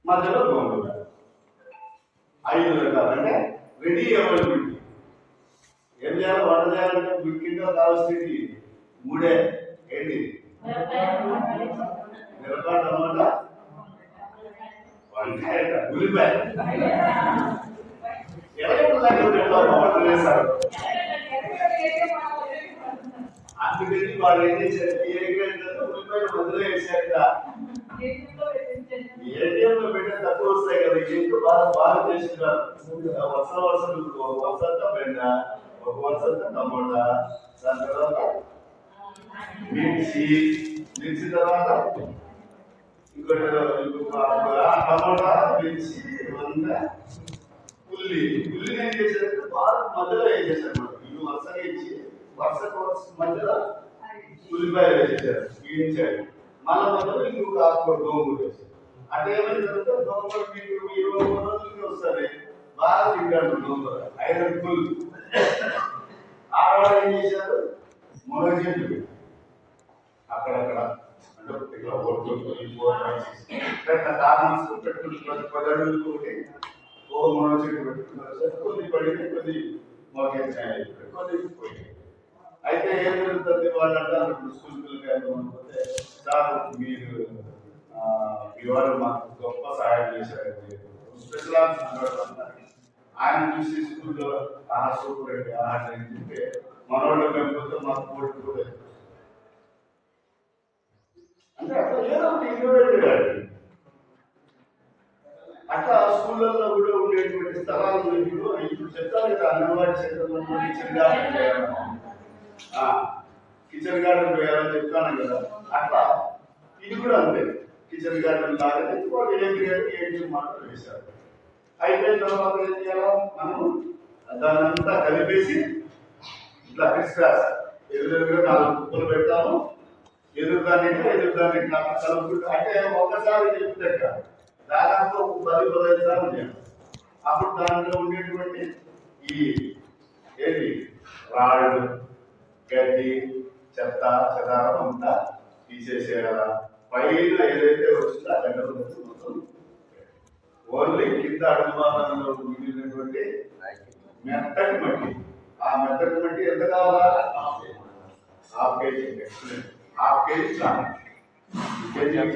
మధ్యలో గోంగూర. 5 రకాలు అంటే రెడీ అవైలబిలిటీ. ఏం చేయాలి? వంట చేయాలంటే ముఖ్యంగా కావాల్సింది 3 ఏంటి? మిరప టమాటా వంకాయ ఉల్లిపాయ టమాటాలు వేశారు. అందుకని వాళ్ళు ఏం చేశారు, ఉల్లిపాయలు మధ్యలో వేసారట. ఏటీఎంలో పెట్టే తక్కువ వస్తాయి కదా, ఇంట్లో బాగా చేసినారు. వరుసలు ఒక వరుసంతా బెండ, ఒక వరుసంతా టమోటా, దాని తర్వాత మిర్చి తర్వాత ఇంకోటి టమోటా, మిర్చి, ఉల్లి ఏం చేశారు, బాగా మధ్యలో ఏం చేశారు, ఇవి వరుసగా ఇచ్చి వరుసకు మధ్యలో ఉల్లిపాయలు వేసేసారు, వేయించారు. మళ్ళీ మధ్యలో ఇంకొక ఆకుకూర గోంగూర వేసారు. అంటే ఏమైందంటే గోంగూర మీకు 23 రోజులకి వస్తుంది, బాగా తింటాడు గోంగూర, ఐరన్ ఫుల్. ఆడవాళ్ళు ఏం చేశారు, మునగ చెట్టు అక్కడక్కడ అంటే ఇట్లా పెట్టుకుంటున్నారు, 10 అడుగులు ఒకటి ఓ మునగ చెట్టు పెట్టుకున్నారు. కొన్ని పడినాయి, కొన్ని మొలకెత్తాయి, కొన్ని పోయినాయి. అయితే ఏం జరుగుతుంది, వాళ్ళు అంటారు ఇప్పుడు స్కూల్ పిల్లకాయలు అనుకుంటే, సార్ మీరు మీ వారు మాకు గొప్ప సహాయం చేశారండి, స్పెషల్ ఆయన చూసి స్కూల్లో సూపర్ అండి అని చెప్తే మనోళ్ళు లేకపోతే మాకు పోటీ కూడా అంటే అట్లా ఏదో ఒకటి ఇన్నోవేటెడ్. అట్లా స్కూళ్ళల్లో కూడా ఉండేటువంటి స్థలాలు ఇప్పుడు చెప్తాను కదా, అంగన్వాడీ సెంటర్లో కిచెన్ గార్డెన్ వేయాలని చెప్తాను కదా, అట్లా ఇది కూడా అంతే. కిచెన్ గార్డెన్ లాగానే వాళ్ళు ఏం మాటలు వేశారు. అయిపోయిన తర్వాత ఏం చేయాలా, మనం దాన్నంతా కలిపేసి ఇట్లా క్రిస్క్రాస్ ఎదురుగా 4 కుప్పలు పెడతాము. ఎదురుదాన్ని ఇట్లా కలుపుకుంటూ, అంటే ఒకసారి చెప్తే దాదాపు 10-15 సార్లు చేయాలి. అప్పుడు దాంట్లో ఉండేటువంటి ఈ ఏది రాళ్ళు, గడ్డి, చెత్త చెదారం అంతా తీసేసేయాలా. పైన ఏదైతే వచ్చిందో ఆ గడ్డ మొత్తం ఓన్లీ కింద అడుగు భాగంలో మిగిలినటువంటి మెత్తటి మట్టి. ఆ మెత్తటి మట్టి ఎంత కావాలా, 1/2 కేజీ. ఎక్సలెంట్, 1/2 కేజీ చాలు.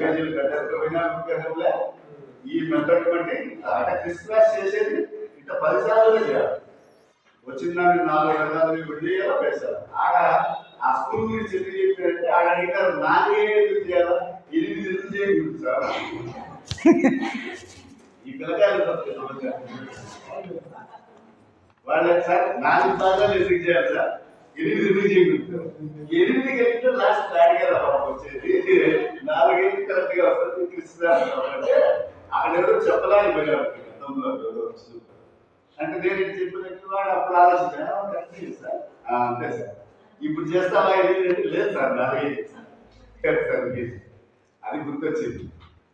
కేజీలు గడ్డపోయినా గడ్డలే ఈ మెత్తటి మట్టి అంటే క్రిస్మస్ చేసేది ఇట్లా 10 సార్లు చేయాలి. వచ్చిన దాన్ని 4 రకాలు వెళ్ళేయాలా వేసారు. ఆడ ఆ స్కూల్ గురించి ఎందుకు చెప్పారంటే ఆడ అడిగారు 4 ఎందుకు చేయాలా, 8 ఎందుకు చేయకూడదు సార్. ఈ పిల్లకాయలు వాళ్ళకి సార్ 4 భాగాలు ఎందుకు చేయాలి సార్, 8 ఎందుకు చేయకూడదు. 8 కలిపితే లాస్ట్ అడిగారు వచ్చేది 4 కరెక్ట్ గా వస్తుంది క్రిస్మస్ అంటే అక్కడ ఎవరు చెప్పడానికి పోయారు అంటే నేను చెప్పినట్టు వాడు అప్పుడు ఆలోచించాను సార్. అంతే సార్, ఇప్పుడు చేస్తావా లేదు సార్ 4 సార్ అది గుర్తొచ్చింది.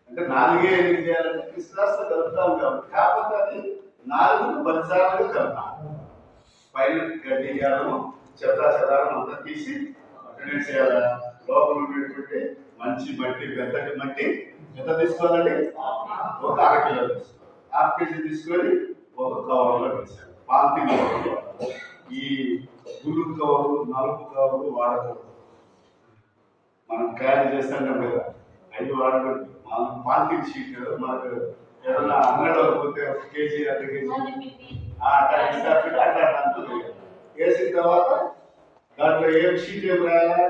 అంటే 4 ఎందుకు చేయాలంటే క్రిస్మస్ కలుపుతాం కాబట్టి, కాకపోతే అది 4 సార్లు కలుపుతాం. పైన గడ్డి వేయడము, చెదారం అంతా తీసి అటెండ్ చేయాలా. లోపల ఉండేటువంటి మంచి మట్టి, మెత్తటి మట్టి ఎంత తీసుకోవాలండి, ఒక 1/2 కిలో తీసుకోవాలి. 1/2 కేజీ తీసుకొని ఒక కవర్లో వేసాను, పాలిథిన్ కవర్లో. ఈ గురుగు కవరు, నలుపు కవరు వాడకూడదు. మనం క్యారీ చేస్తాం కదా, అవి వాడకూడదు. మనం పాలిథిన్ షీట్ మనకు ఏదైనా అంగడిలో పోతే 1 కేజీ 2 కేజీ అట్లా వేసిన తర్వాత దాంట్లో ఏం షీట్ ఏం రాయాలా,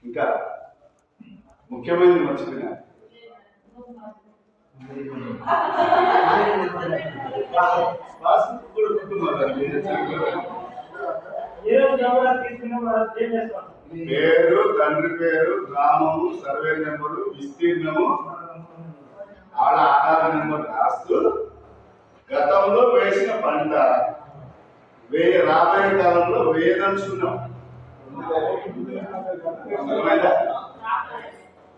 ఇంకా ముఖ్యమైనది మర్చిపోయినా పాస్బుక్ కూడా పేరు, తండ్రి పేరు, గ్రామము, సర్వే నెంబరు, విస్తీర్ణము, వాళ్ళ ఆధార్ నెంబర్ రాస్తూ గతంలో వేసిన పంట రాబోయే కాలంలో వేయదలుచుకున్నాం.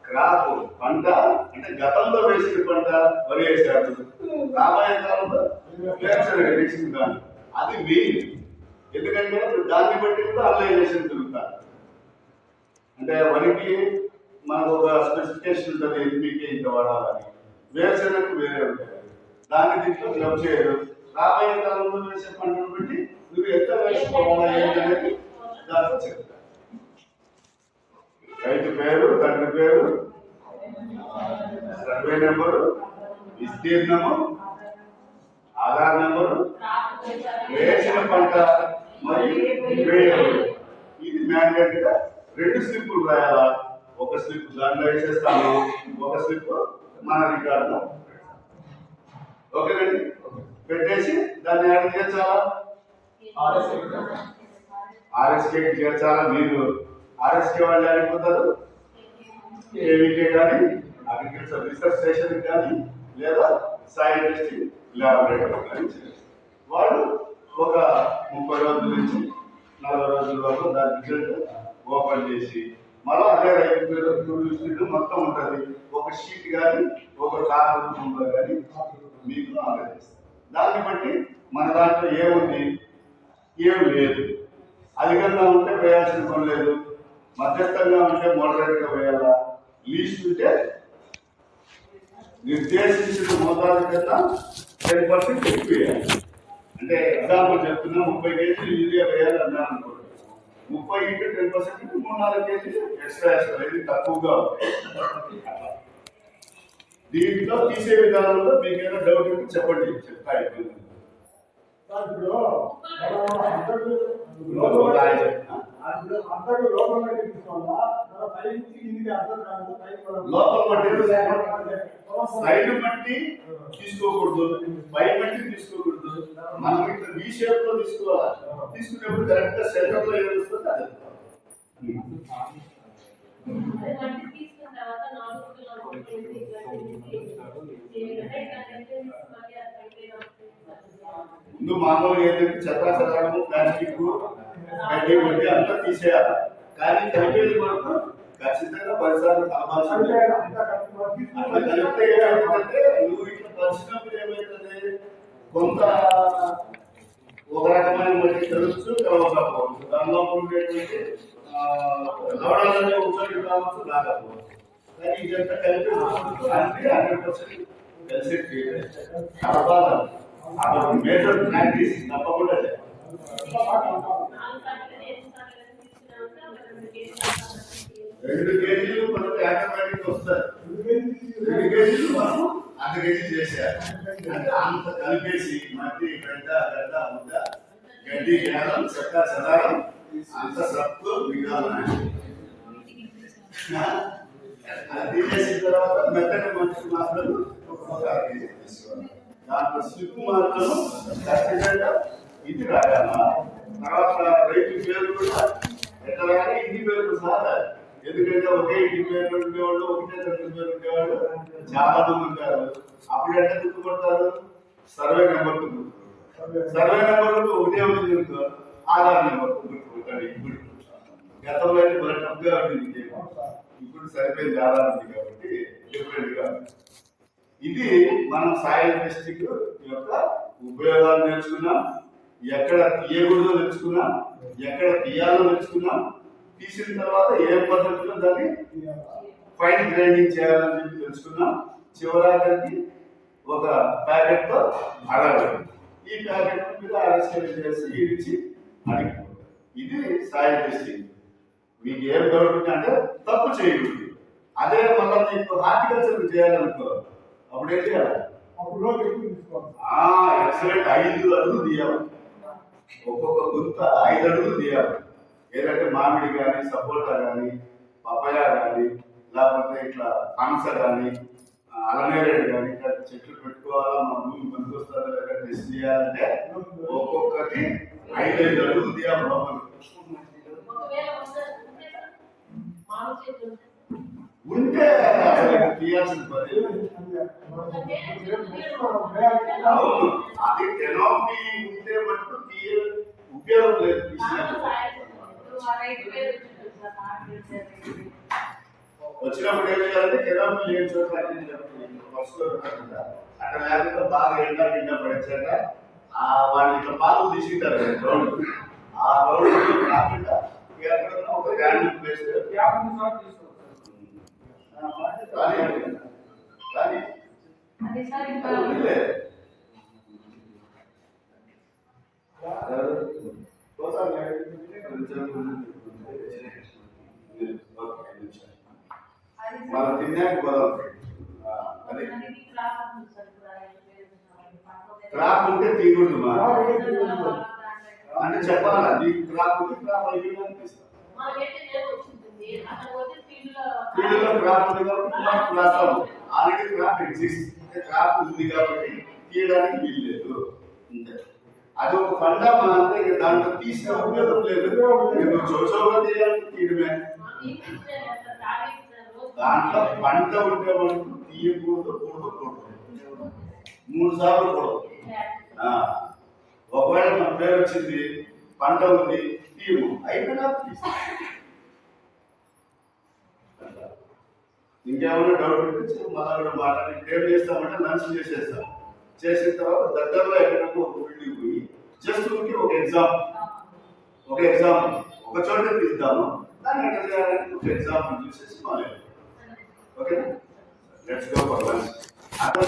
క్రాప్ పంట అంటే గతంలో వేసిన పంట వరి వేశారు, రాబోయే కాలంలో వేసుకుంటాను. అది మెయిన్. ఎందుకంటే దాన్ని బట్టి కూడా అలైజేషన్ తిరుగుతారు. అంటే వరికి మనకు ఒక స్పెసిఫికేషన్ ఉంటుంది, ఎన్పికే ఇంత వాడాలని. వేరుశెనగకు వేరే ఉంటాయి, దాన్ని దీంట్లో క్లబ్ చేయరు. రాబోయే కాలంలో వేసే పంటను బట్టి నువ్వు ఎంత వేసుకోవాలా ఏంటనేది దాంట్లో చెప్తా. రైతు పేరు, తండ్రి పేరు, సర్వే నెంబరు, విస్తీర్ణము, ఆధార్ నెంబరు, వేసిన పంట మరియు వేయబడి. ఇది మ్యాండేట్ గా 2 స్లిప్పులు రాయాలా. ఒక స్లిప్ దాంట్లో వేసేస్తాము, ఒక స్లిప్ మన రికార్డులో. ఓకేనండి, పెట్టేసి దాన్ని యాడ్ చేర్చాలా, ఆర్ఎస్కే చేర్చాలా. మీరు ఆర్ఎస్కే వాళ్ళు అడిగిపోతారు, ఏవికే కానీ అగ్రికల్చర్ రీసెర్చ్ స్టేషన్ కానీ లేదా సైంటిస్టిక్ ల్యాబొరేటరీ కానీ వాళ్ళు ఒక 30 రోజుల నుంచి 40 రోజుల వరకు దాని రిజల్ట్ ఓపెన్ చేసి మళ్ళీ అదే రైతు పేరు మొత్తం ఉంటుంది. ఒక షీట్ కానీ ఒక కార్ రూపంలో కానీ మీకు అందజేస్తారు. దాన్ని బట్టి మన దాంట్లో ఏముంది ఏం లేదు, అధికంగా ఉంటే వేయాల్సిన పని లేదు, మధ్యస్థంగా ఉంటే మోడరేట్గా వేయాలా, లీస్ట్ ఉంటే నిర్దేశించిన మోతాదు కన్నా 10% ఎక్కువ వేయాలి. అంటే ఎగ్జాంపుల్ చెప్తున్నా, 30 కేజీలు యూరియా వేయాలి అన్నారు అనుకోండి, 30 × 10% 3-4 కేజీలు ఎక్స్ట్రా వేస్తారు. ఇది తక్కువగా ఉంటాయి. దీంట్లో తీసే విధానంలో మీకు ఏదైనా డౌట్ ఉంటే చెప్పండి, చెప్తా. లోపల మట్టి సైడ్ మట్టి తీసుకోకూడదు, పై మట్టి తీసుకోకూడదు. మనం ఇట్లా ఈ షేప్ లో తీసుకోవాలి. తీసుకునేప్పుడు కరెక్ట్ గా సెంటర్ లో ఏది వస్తుంది అది. ముందు మామూలుగా ఏంటంటే చెత్తాచెదారము, ప్లాస్టిక్, గడ్డి బట్టి అంతా తీసేయాలి. కానీ కలిపేది వరకు ఖచ్చితంగా 10 సార్లు కలపాల్సింది. అట్లా కలిపితే ఏమవుతుందంటే నువ్వు ఇట్లా పరిచినప్పుడు ఏమవుతుంది, కొంత ఒక రకమైన మట్టి తెలుసు, కలవకపోవచ్చు. దానిలో ఉండేటువంటి లవణాలనే ఒకసారి కావచ్చు, రాకపోవచ్చు. కానీ ఇదంతా కలిపి 100% కలిసి కలపాలి. మేజర్ ప్రాక్టీస్ తప్పకుండా. 2 కేజీలు మనకు ఆటోమేటిక్ వస్తారు. 2 కేజీలు మనం 1/2 కేజీ చేసేయాలి. అంటే అంత కలిపేసి మట్టి, గడ్డ, ముద్ద, గడ్డి, గేలం, చెత్త చెదారం అంత సత్తు మిగాలని అది చేసిన తర్వాత మెత్తని మంచి మాత్రం ఒక 1/2 కేజీ తీసుకోవాలి. దాంట్లో స్లిప్ మాత్రం ఖచ్చితంగా ఇది రాయాలా. తర్వాత రైతు పేరు కూడా ఎట్లా రాయాలి, ఇంటి పేరు సహా. ఎందుకంటే ఒకే ఇంటి పేరు ఉండేవాళ్ళు, ఒకటే తండ్రి పేరు ఉండేవాళ్ళు చాలా మంది ఉంటారు. అప్పుడు ఎట్లా గుర్తుపడతారు, సర్వే నెంబర్ గుర్తుపడతారు. సర్వే నెంబర్ ఒకటే ఉంటుంది అనుకో, ఆధార్ నెంబర్ గుర్తుపడతాడు. ఇప్పుడు గతంలో అయితే మరి టఫ్గా ఉంటుంది, ఇప్పుడు సరిపోయింది ఆధార్ ఉంది కాబట్టి డిఫరెంట్ గా. ఇది మనం సాయిల్ టెస్టింగ్ యొక్క ఉపయోగాలు నేర్చుకున్నాం. ఎక్కడ తీయకూడదో నేర్చుకున్నాం, ఎక్కడ తీయాలో నేర్చుకున్నాం. తీసిన తర్వాత ఏ పద్ధతిలో దాన్ని ఫైన్ గ్రైండింగ్ చేయాలని చెప్పి తెలుసుకున్నాం. చివరికి ఒక ప్యాకెట్ తో అడగడం, ఈ ప్యాకెట్ మీద ఆర్ఎస్కే చేసి ఇచ్చి అడిగిపోతాం. ఇది సాయిల్ టెస్టింగ్. మీకు ఏం డౌట్ అంటే తప్పు చేయకూడదు. అదే మళ్ళీ మీకు హార్టికల్చర్ చేయాలనుకో, అప్పుడు ఏం చేయాలి, ఎక్సలెంట్ 5 అడుగులు తీయాలి. ఒక్కొక్క గుంత 5 అడుగులు తీయాలి. ఏదంటే మామిడి కానీ, సపోటా కానీ, పపాయ కానీ, లేకపోతే ఇట్లా పనస కానీ, అలనేరేడు కానీ ఇట్లా చెట్లు పెట్టుకోవాలా, మన భూమి పనికి వస్తుందా లేదా టెస్ట్ చేయాలంటే ఒక్కొక్కటి 5 అడుగులు తీయాలి లోపల. ఉంటే తీయాల్సిన పని. అవును, అది కెనాపీ ఉంటే మటుకు ఉపయోగం లేదు. వచ్చినప్పుడు ఏం చేయాలంటే కెనాపీ లేని చోట అక్కడ లేకపోతే బాగా ఎండా పడించాక వాళ్ళు ఇట్లా పాలు తీసుకుంటారు గ్రౌండ్. ఆ గ్రౌండ్ కాకుండా ఎక్కడన్నా ఒక గ్రాండ్ ప్లేస్ కానీ మన తిన్నాక పోదాం. అదే క్రాప్ ఉంటే తీయకూడదు మా అంటే చెప్పాలా నీకు క్రాప్ ఉంది, క్రాప్ అయిపోయింది ఫీల్డ్లో క్రాప్ ఉంది కాబట్టి క్రాప్ రాస్తాము. ఆల్రెడీ క్రాప్ ఎగ్జిస్ట్, క్రాప్ ఉంది కాబట్టి తీయడానికి వీలు లేదు. అంతే, అది ఒక పంట మనంతా ఇక దాంట్లో తీసిన ఉపయోగం లేదు. మేము చోచోగా తీయాలని తీయడమే. దాంట్లో పంట ఉంటే మనకు తీయకూడదు, కూడదు. 3 సార్లు కూడదు. ఒకవేళ మన పేరు వచ్చింది, పంట ఉంది, తీయము అయిపోయినా తీస్తాం. ఇంకేమైనా డౌట్ ఉంటే మళ్ళీ కూడా మాట్లాడి ఏం చేస్తామంటే లంచ్ చేసేస్తాం. చేసిన తర్వాత దగ్గరలో ఎక్కడైనా ఒక బిల్డింగ్ పోయి జస్ట్ ఒక ఎగ్జాంపుల్ ఒక చోట తీద్దాము, దాన్ని ఎక్కడ చేయాలని ఒక ఎగ్జాంపుల్ చూసేసి మాట్లాడాలి. ఓకేనా? Let's go for lunch. అక్కడ